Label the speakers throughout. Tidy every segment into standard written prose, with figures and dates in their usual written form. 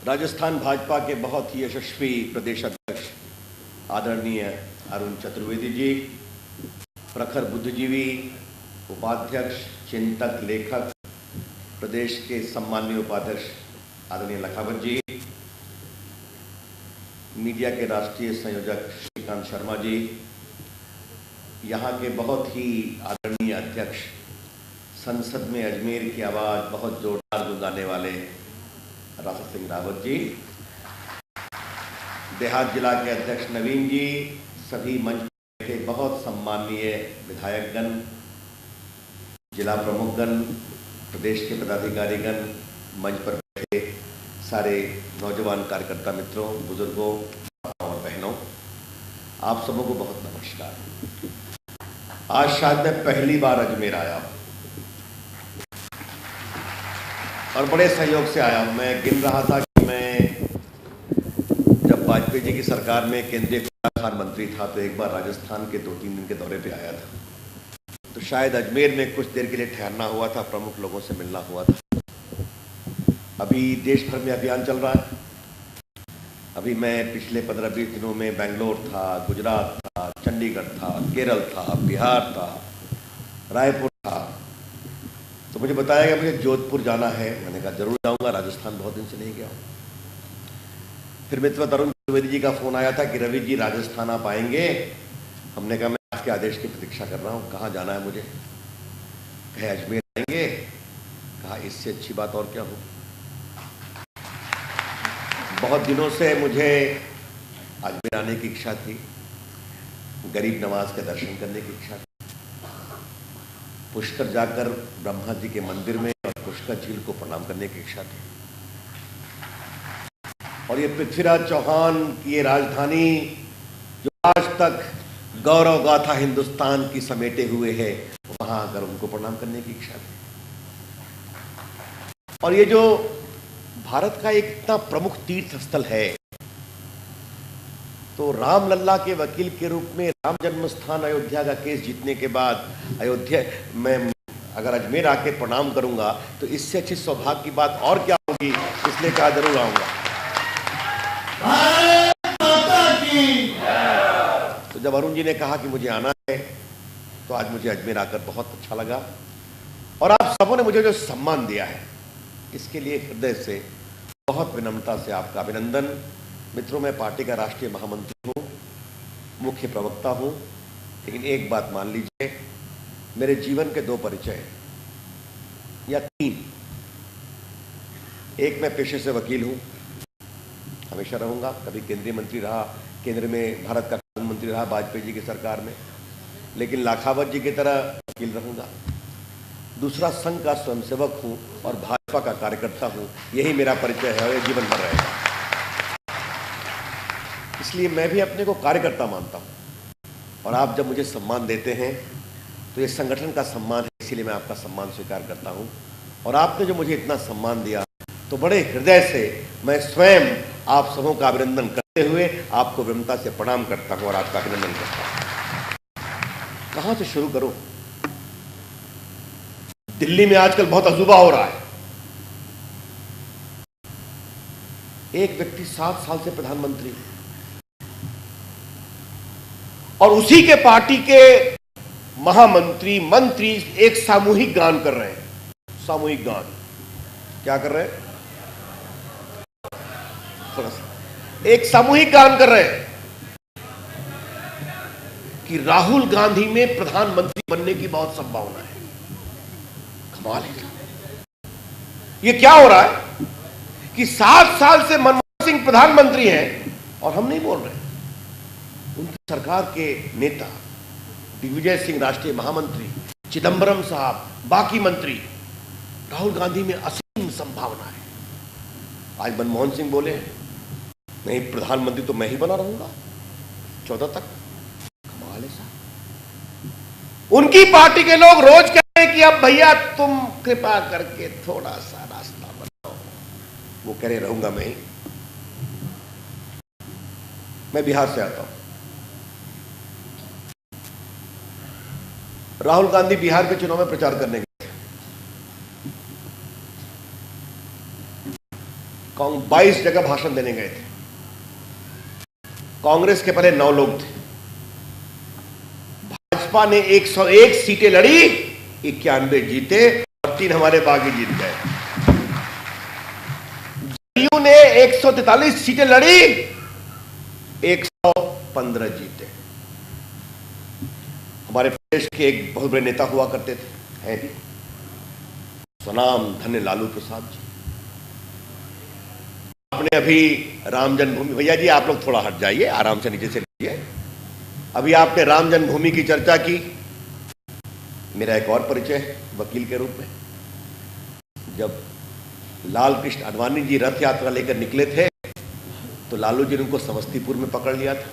Speaker 1: राजस्थान भाजपा के बहुत ही यशस्वी प्रदेश अध्यक्ष आदरणीय अरुण चतुर्वेदी जी, प्रखर बुद्धिजीवी, उपाध्यक्ष, चिंतक, लेखक, प्रदेश के सम्माननीय उपाध्यक्ष आदरणीय लखावत जी, मीडिया के राष्ट्रीय संयोजक श्रीकांत शर्मा जी, यहाँ के बहुत ही आदरणीय अध्यक्ष, संसद में अजमेर की आवाज़ बहुत जोरदार गुंजाने वाले राजा सिंह रावत जी, देहात जिला के अध्यक्ष नवीन जी, सभी मंच पर बैठे बहुत सम्माननीय विधायकगण, जिला प्रमुखगण, प्रदेश के पदाधिकारीगण, मंच पर बैठे सारे नौजवान कार्यकर्ता मित्रों, बुजुर्गों और बहनों, आप सबों को बहुत नमस्कार। आज शायद मैं पहली बार अजमेर आया हूँ और बड़े सहयोग से आया हूँ। मैं गिन रहा था कि मैं जब वाजपेयी जी की सरकार में केंद्रीय खान मंत्री था तो एक बार राजस्थान के 2-3 दिन के दौरे पे आया था, तो शायद अजमेर में कुछ देर के लिए ठहरना हुआ था, प्रमुख लोगों से मिलना हुआ था। अभी देश भर में अभियान चल रहा है। अभी मैं पिछले 15-20 दिनों में बेंगलोर था, गुजरात था, चंडीगढ़ था, केरल था, बिहार था, रायपुर था, तो मुझे बताया गया मुझे जोधपुर जाना है। मैंने कहा जरूर जाऊंगा, राजस्थान बहुत दिन से नहीं गया हूँ। फिर मित्र अरुण चतुर्वेदी जी का फोन आया था कि रवि जी राजस्थान आप आएंगे। हमने कहा मैं आपके आदेश की प्रतीक्षा कर रहा हूँ, कहाँ जाना है मुझे? कहे अजमेर आएंगे। कहा इससे अच्छी बात और क्या हो। बहुत दिनों से मुझे अजमेर आने की इच्छा थी, गरीब नवाज के दर्शन करने की इच्छा थी, पुष्कर जाकर ब्रह्मा जी के मंदिर में और पुष्कर झील को प्रणाम करने की इच्छा थी। और ये पृथ्वीराज चौहान की ये राजधानी जो आज तक गौरव गाथा हिंदुस्तान की समेटे हुए है, वहां आकर उनको प्रणाम करने की इच्छा थी। और ये जो भारत का एक इतना प्रमुख तीर्थ स्थल है, तो राम लल्ला के वकील के रूप में राम जन्म स्थान अयोध्या का केस जीतने के बाद अयोध्या में अगर अजमेर आके प्रणाम करूंगा तो इससे अच्छी सौभाग्य की बात और क्या होगी, इसलिए कहा जरूर आऊंगा। तो जब अरुण जी ने कहा कि मुझे आना है तो आज मुझे अजमेर आकर बहुत अच्छा लगा। और आप सबों ने मुझे जो सम्मान दिया है इसके लिए हृदय से बहुत विनम्रता से आपका अभिनंदन। मित्रों, मैं पार्टी का राष्ट्रीय महामंत्री हूँ, मुख्य प्रवक्ता हूँ, लेकिन एक बात मान लीजिए, मेरे जीवन के 2 परिचय या 3। एक, मैं पेशे से वकील हूँ, हमेशा रहूँगा, कभी केंद्रीय मंत्री रहा, केंद्र में भारत का प्रधानमंत्री रहा वाजपेयी जी की सरकार में, लेकिन लाखावत जी की तरह वकील रहूँगा। दूसरा, संघ का स्वयंसेवक हूँ और भाजपा का कार्यकर्ता हूँ, यही मेरा परिचय है और ये जीवन भर रहेगा। इसलिए मैं भी अपने को कार्यकर्ता मानता हूँ और आप जब मुझे सम्मान देते हैं तो ये संगठन का सम्मान है, इसीलिए मैं आपका सम्मान स्वीकार करता हूँ। और आपने जो मुझे इतना सम्मान दिया तो बड़े हृदय से मैं स्वयं आप सबों का अभिनंदन करते हुए आपको विनम्रता से प्रणाम करता हूँ और आपका अभिनंदन करता हूँ। कहाँ से शुरू करूँ? दिल्ली में आजकल बहुत अजूबा हो रहा है। एक व्यक्ति 7 साल से प्रधानमंत्री और उसी के पार्टी के महामंत्री, मंत्री एक सामूहिक गान कर रहे हैं। सामूहिक गान क्या कर रहे हैं? थोड़ा सा एक सामूहिक गान कर रहे हैं कि राहुल गांधी में प्रधानमंत्री बनने की बहुत संभावना है। कमाल है। ये क्या हो रहा है कि 7 साल से मनमोहन सिंह प्रधानमंत्री हैं और हम नहीं बोल रहे। उनकी सरकार के नेता दिग्विजय सिंह राष्ट्रीय महामंत्री, चिदंबरम साहब, बाकी मंत्री, राहुल गांधी में असीम संभावना है। आज मनमोहन सिंह बोले नहीं, प्रधानमंत्री तो मैं ही बना रहूंगा 14 तक। कमाल है साहब। उनकी पार्टी के लोग रोज कह रहे हैं कि अब भैया तुम कृपा करके थोड़ा सा रास्ता बनाओ। वो कह रहे रहूंगा मैं ही। मैं बिहार से आता हूं। राहुल गांधी बिहार के चुनाव में प्रचार करने गए थे। 22 जगह भाषण देने गए थे। कांग्रेस के पहले 9 लोग थे। भाजपा ने 101 सीटें लड़ी, 91 जीते और 3 हमारे बागी जीत गए। जदयू ने 143 सीटें लड़ी, 115 जीते। हमारे प्रदेश के एक बहुत बड़े नेता हुआ करते थे, हैं भी, सनाम धन्य लालू प्रसाद जी। आपने अभी राम जन्मभूमि, भैया जी आप लोग थोड़ा हट जाइए, आराम से नीचे से लीजिए। अभी आपने राम जन्मभूमि की चर्चा की। मेरा एक और परिचय है वकील के रूप में। जब लाल कृष्ण आडवाणी जी रथ यात्रा लेकर निकले थे तो लालू जी ने उनको समस्तीपुर में पकड़ लिया था।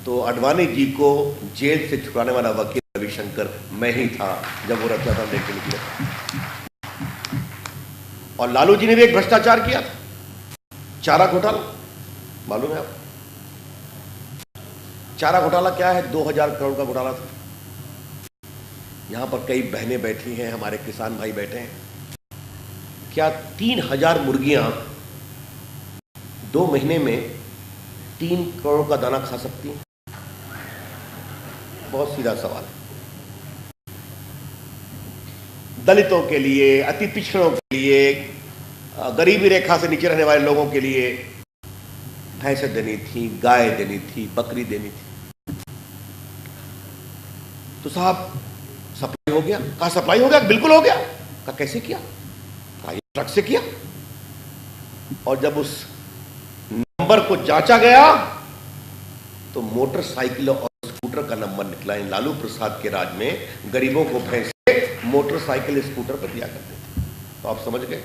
Speaker 1: तो आडवाणी जी को जेल से छुड़ाने वाला वकील रविशंकर मैं ही था जब वो रथ यात्रा लेकर निकले थे। और लालू जी ने भी एक भ्रष्टाचार किया था, चारा घोटाला, मालूम है आपको? चारा घोटाला क्या है? 2000 करोड़ का घोटाला था। यहां पर कई बहनें बैठी हैं, हमारे किसान भाई बैठे हैं। क्या 3000 मुर्गियां 2 महीने में 3 करोड़ का दाना खा सकती हैं? बहुत सीधा सवाल है। दलितों के लिए, अति पिछड़ों के लिए, गरीबी रेखा से नीचे रहने वाले लोगों के लिए भैंसें देनी थी, गाय देनी थी, बकरी देनी थी। तो साहब सप्लाई हो गया। कहा सप्लाई हो गया? बिल्कुल हो गया। कहा कैसे किया? कहा ये ट्रक से किया। और जब उस नंबर को जांचा गया तो मोटरसाइकिल और स्कूटर का नंबर निकला। इन लालू प्रसाद के राज में गरीबों को भैंसे मोटरसाइकिल स्कूटर पर दिया करते थे। तो आप समझ गए,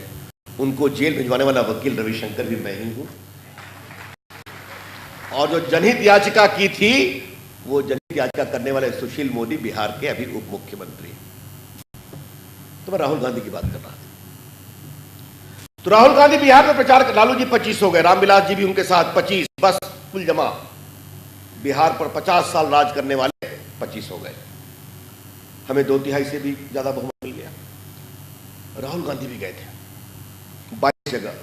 Speaker 1: उनको जेल भिजवाने वाला वकील रविशंकर भी मैं ही हूं। और जो जनहित याचिका की थी, वो जनहित याचिका करने वाले सुशील मोदी बिहार के अभी उप मुख्यमंत्री हैं। तो मैं राहुल गांधी की बात कर रहा था। तो राहुल गांधी बिहार में प्रचार कर, लालू जी 25 हो गए, रामविलास जी भी उनके साथ 25, बस कुल जमा बिहार पर 50 साल राज करने वाले 25 हो गए। हमें 2/3 से भी ज्यादा बहुमत मिल गया। राहुल गांधी भी गए थे 22 जगह।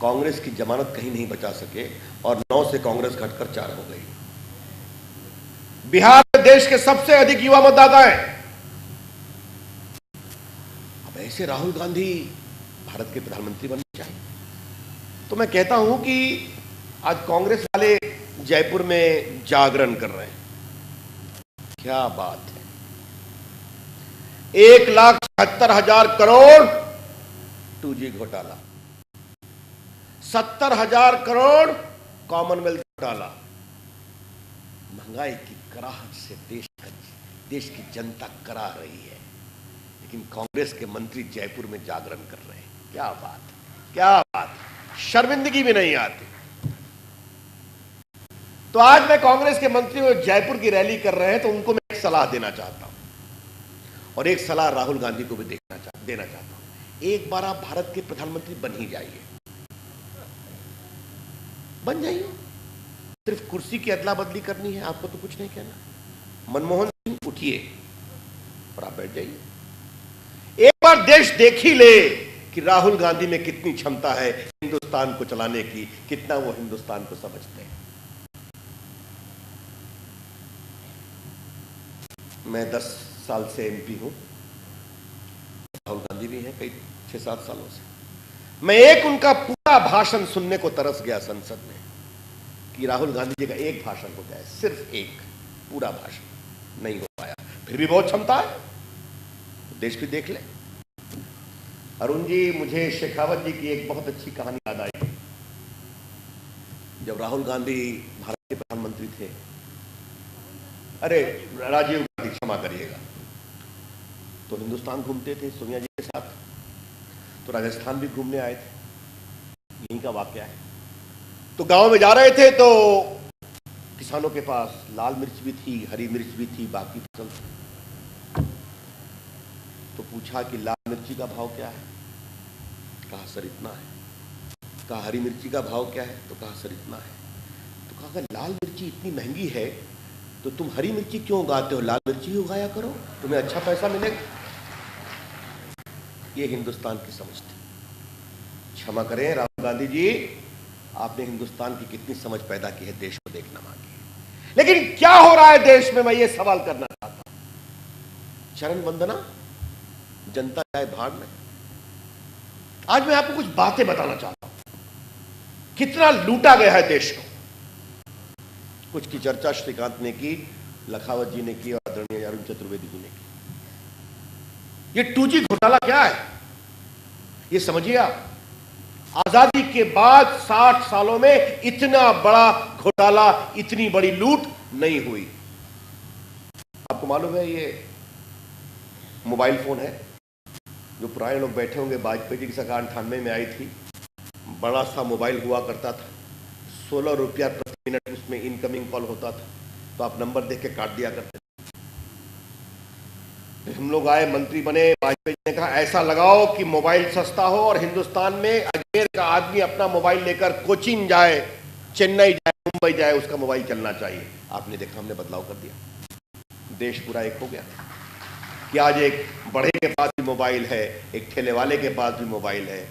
Speaker 1: कांग्रेस की जमानत कहीं नहीं बचा सके और 9 से कांग्रेस घटकर 4 हो गई। बिहार में देश के सबसे अधिक युवा मतदाता हैं। अब ऐसे राहुल गांधी भारत के प्रधानमंत्री बनना चाहिए। तो मैं कहता हूं कि आज कांग्रेस वाले जयपुर में जागरण कर रहे हैं। क्या बात है! 1,76,000 करोड़ 2G घोटाला, 70,000 करोड़ कॉमनवेल्थ घोटाला। महंगाई की कराहट से देश की जनता कराह रही है, लेकिन कांग्रेस के मंत्री जयपुर में जागरण कर रहे हैं। क्या बात, क्या बात! शर्मिंदगी भी नहीं आती। तो आज मैं कांग्रेस के मंत्री जो जयपुर की रैली कर रहे हैं, तो उनको मैं एक सलाह देना चाहता हूं, और एक सलाह राहुल गांधी को भी देना चाहता हूं। एक बार आप भारत के प्रधानमंत्री बन ही जाइए, बन जाइए। सिर्फ कुर्सी की अदला बदली करनी है, आपको तो कुछ नहीं कहना। मनमोहन सिंह उठिए और आप बैठ जाइए। एक बार देश देख ही ले कि राहुल गांधी में कितनी क्षमता है हिंदुस्तान को चलाने की, कितना वो हिंदुस्तान को समझते हैं। मैं 10 साल से एमपी हूं, राहुल गांधी भी हैं कई 6-7 सालों से। मैं एक उनका पूरा भाषण सुनने को तरस गया संसद में, कि राहुल गांधी जी का एक भाषण हो जाए, सिर्फ एक पूरा भाषण नहीं हो पाया। फिर भी बहुत क्षमता है, तो देश भी देख ले। अरुण जी, मुझे शेखावत जी की एक बहुत अच्छी कहानी याद आई। जब राहुल गांधी भारत के प्रधानमंत्री थे, अरे राजीव गांधी, क्षमा करिएगा, तो हिंदुस्तान घूमते थे सोनिया जी के साथ, तो राजस्थान भी घूमने आए थे। यहीं का वाकया है। तो गांव में जा रहे थे तो किसानों के पास लाल मिर्च भी थी, हरी मिर्च भी थी, बाकी फसल थी। तो पूछा कि लाल मिर्ची का भाव क्या है? कहा सर इतना है। कहा हरी मिर्ची का भाव क्या है? तो कहा सर इतना है। तो कहा अगर लाल मिर्ची इतनी महंगी है तो तुम हरी मिर्ची क्यों उगाते हो? लाल मिर्ची ही उगाया करो, तुम्हें अच्छा पैसा मिलेगा। ये हिंदुस्तान की समझ थी। क्षमा करें राहुल गांधी जी, आपने हिंदुस्तान की कितनी समझ पैदा की है, देश को देखना मांगी है। लेकिन क्या हो रहा है देश में, मैं ये सवाल करना चाहता हूं। चरण वंदना, जनता जाए भाड़ में। आज मैं आपको कुछ बातें बताना चाहता हूं, कितना लूटा गया है देश को। कुछ की चर्चा श्रीकांत ने की, लखावत जी ने की और आदरणीय अरुण चतुर्वेदी जी ने की। ये 2G घोटाला क्या है, ये समझिए आप। आजादी के बाद 60 सालों में इतना बड़ा घोटाला, इतनी बड़ी लूट नहीं हुई। आपको मालूम है ये मोबाइल फोन है, जो पुराने लोग बैठे होंगे, वाजपेयी जी की सरकार 98 में आई थी, बड़ा सा मोबाइल हुआ करता था, 16 रुपया प्रति मिनट उसमें इनकमिंग कॉल होता था, तो आप नंबर देख के काट दिया करते थे। हम लोग आए, मंत्री बने, वाजपेयी जी ने कहा ऐसा लगाओ कि मोबाइल सस्ता हो और हिंदुस्तान में अजमेर का आदमी अपना मोबाइल लेकर कोचीन जाए, चेन्नई जाए, मुंबई जाए, उसका मोबाइल चलना चाहिए। आपने देखा, हमने बदलाव कर दिया, देश पूरा एक हो गया कि आज एक बड़े के पास भी मोबाइल है, एक ठेले वाले के पास भी मोबाइल है,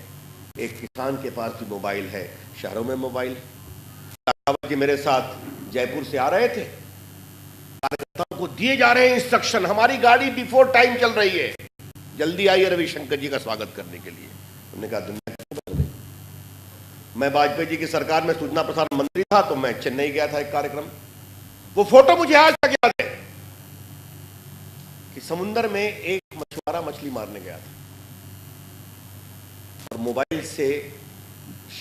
Speaker 1: एक किसान के पास भी मोबाइल है, शहरों में मोबाइल। रावत जी मेरे साथ जयपुर से आ रहे थे, कार्यकर्ताओं को दिए जा रहे हैं इंस्ट्रक्शन, हमारी गाड़ी बिफोर टाइम चल रही है, जल्दी आइए रविशंकर जी का स्वागत करने के लिए। हमने कहा दुनिया कैसे बदल गई। मैं वाजपेयी जी की सरकार में सूचना प्रसारण मंत्री था, तो मैं चेन्नई गया था एक कार्यक्रम। वो फोटो मुझे आज तक याद है कि समुद्र में एक मछुआरा मछली मारने गया था और मोबाइल से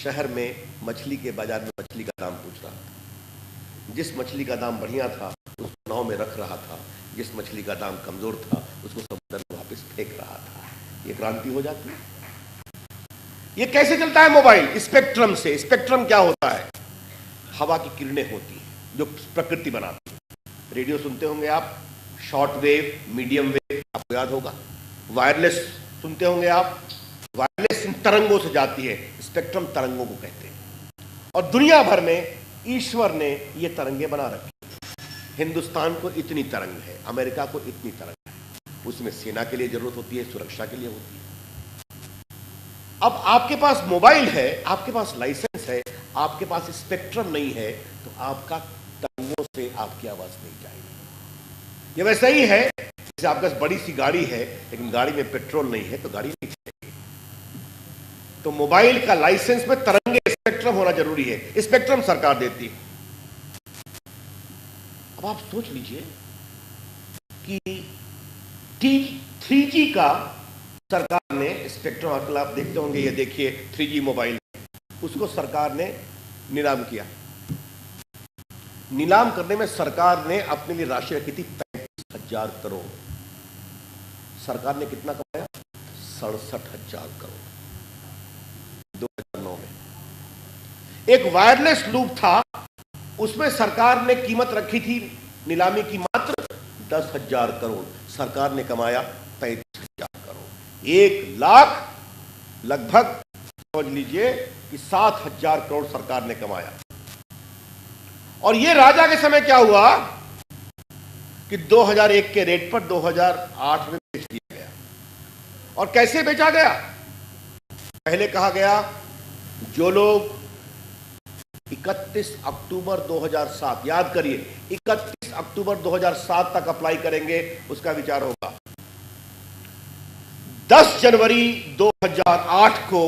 Speaker 1: शहर में मछली के बाजार में मछली का दाम पूछ रहा था। जिस मछली का दाम बढ़िया था उसको नाव में रख रहा था, जिस मछली का दाम कमजोर था उसको समुद्र में वापस फेंक रहा था। ये क्रांति हो जाती है। ये कैसे चलता है मोबाइल? स्पेक्ट्रम से। स्पेक्ट्रम क्या होता है? हवा की किरणें होती है जो प्रकृति बनाती है। रेडियो सुनते होंगे आप, शॉर्ट वेव, मीडियम वेव, आपको याद होगा। वायरलेस सुनते होंगे आप, वायरलेस इन तरंगों से जाती है, स्पेक्ट्रम तरंगों को कहते हैं। और दुनिया भर में ईश्वर ने ये तरंगे बना रखी। हिंदुस्तान को इतनी तरंग है, अमेरिका को इतनी तरंग है, उसमें सेना के लिए जरूरत होती है, सुरक्षा के लिए होती है। अब आपके पास मोबाइल है, आपके पास लाइसेंस है, आपके पास स्पेक्ट्रम नहीं है, तो आपका तरंगों से आपकी आवाज नहीं जाएगी। ये वैसा ही है जैसे आपके पास बड़ी सी गाड़ी है लेकिन गाड़ी में पेट्रोल नहीं है तो गाड़ी नहीं चलेगी। तो मोबाइल का लाइसेंस में तरंगे, स्पेक्ट्रम होना जरूरी है। स्पेक्ट्रम सरकार देती है। अब आप सोच लीजिए कि 3G का सरकार ने स्पेक्ट्रम, आजकल आप देखते होंगे, ये देखिए 3G मोबाइल, उसको सरकार ने नीलाम किया। नीलाम करने में सरकार ने अपने लिए राशि रखी थी 35,000 करोड़। सरकार ने कितना कमाया? 67,000 करोड़ 2009 में। एक वायरलेस लूप था, उसमें सरकार ने कीमत रखी थी नीलामी की मात्र 10,000 करोड़। सरकार ने कमाया 35,000 करोड़। 1 लाख लगभग समझ लीजिए कि 7,000 करोड़ सरकार ने कमाया। और यह राजा के समय क्या हुआ कि 2001 के रेट पर 2008 में बेच दिया गया। और कैसे बेचा गया? पहले कहा गया जो लोग 31 अक्टूबर 2007, याद करिए 31 अक्टूबर 2007 तक अप्लाई करेंगे उसका विचार होगा। 10 जनवरी 2008 को